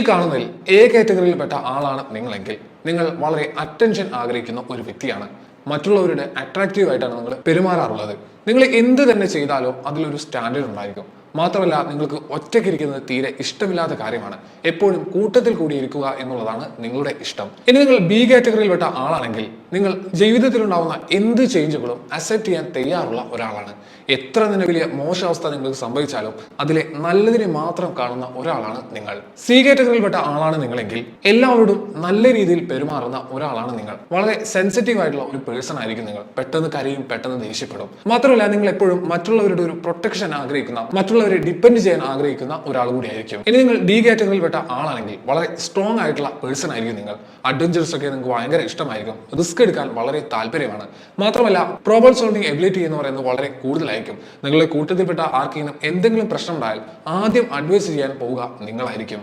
ഈ കാണുന്നതിൽ എ കാറ്റഗറിയിൽപ്പെട്ട ആളാണ് നിങ്ങളെങ്കിൽ നിങ്ങൾ വളരെ അറ്റൻഷൻ ആഗ്രഹിക്കുന്ന ഒരു വ്യക്തിയാണ്. മറ്റുള്ളവരുടെ അട്രാക്റ്റീവ് ആയിട്ടാണ് നിങ്ങൾ പെരുമാറാറുള്ളത്. നിങ്ങൾ എന്ത് തന്നെ ചെയ്താലും അതിലൊരു സ്റ്റാൻഡേർഡ് ഉണ്ടായിരിക്കും. മാത്രമല്ല, നിങ്ങൾക്ക് ഒറ്റയ്ക്കിരിക്കുന്നത് തീരെ ഇഷ്ടമില്ലാത്ത കാര്യമാണ്. എപ്പോഴും കൂട്ടത്തിൽ കൂടി ഇരിക്കുക എന്നുള്ളതാണ് നിങ്ങളുടെ ഇഷ്ടം. ഇനി നിങ്ങൾ ബി കാറ്റഗറിയിൽപ്പെട്ട ആളാണെങ്കിൽ നിങ്ങൾ ജീവിതത്തിലുണ്ടാവുന്ന എന്ത് ചേഞ്ചുകളും അക്സെപ്റ്റ് ചെയ്യാൻ തയ്യാറുള്ള ഒരാളാണ്. എത്ര തന്നെ വലിയ മോശാവസ്ഥ നിങ്ങൾക്ക് സംഭവിച്ചാലും അതിലെ നല്ലതിനെ മാത്രം കാണുന്ന ഒരാളാണ് നിങ്ങൾ. സി കാറ്റഗറിയിൽപ്പെട്ട ആളാണ് നിങ്ങളെങ്കിൽ എല്ലാവരോടും നല്ല രീതിയിൽ പെരുമാറുന്ന ഒരാളാണ് നിങ്ങൾ. വളരെ സെൻസിറ്റീവ് ആയിട്ടുള്ള ഒരു പേഴ്സൺ ആയിരിക്കും നിങ്ങൾ. പെട്ടെന്ന് കരയും, പെട്ടെന്ന് ദേഷ്യപ്പെടും. മാത്രമല്ല, നിങ്ങൾ എപ്പോഴും മറ്റുള്ളവരുടെ ഒരു പ്രൊട്ടക്ഷൻ ആഗ്രഹിക്കുന്ന, മറ്റുള്ളവരെ ഡിപ്പെൻഡ് ചെയ്യാൻ ആഗ്രഹിക്കുന്ന ഒരാൾ കൂടിയായിരിക്കും. ഇനി നിങ്ങൾ ഡി കാറ്റഗറിയിൽപ്പെട്ട ആളാണെങ്കിൽ വളരെ സ്ട്രോങ് ആയിട്ടുള്ള പേഴ്സൺ ആയിരിക്കും നിങ്ങൾ. അഡ്വഞ്ചേഴ്സ് ഒക്കെ നിങ്ങൾക്ക് ഭയങ്കര ഇഷ്ടമായിരിക്കും. റിസ്ക് എടുക്കാൻ വളരെ താല്പര്യമാണ്. മാത്രമല്ല, പ്രോബ്ലം സോൾവിംഗ് എബിലിറ്റി എന്ന് പറയുന്നത് വളരെ കൂടുതലായിരിക്കും. നിങ്ങളുടെ കൂട്ടത്തിൽപ്പെട്ട ആർക്കെങ്കിലും എന്തെങ്കിലും പ്രശ്നം ഉണ്ടായാൽ ആദ്യം അഡ്വൈസ് ചെയ്യാൻ പോവുക നിങ്ങളായിരിക്കും.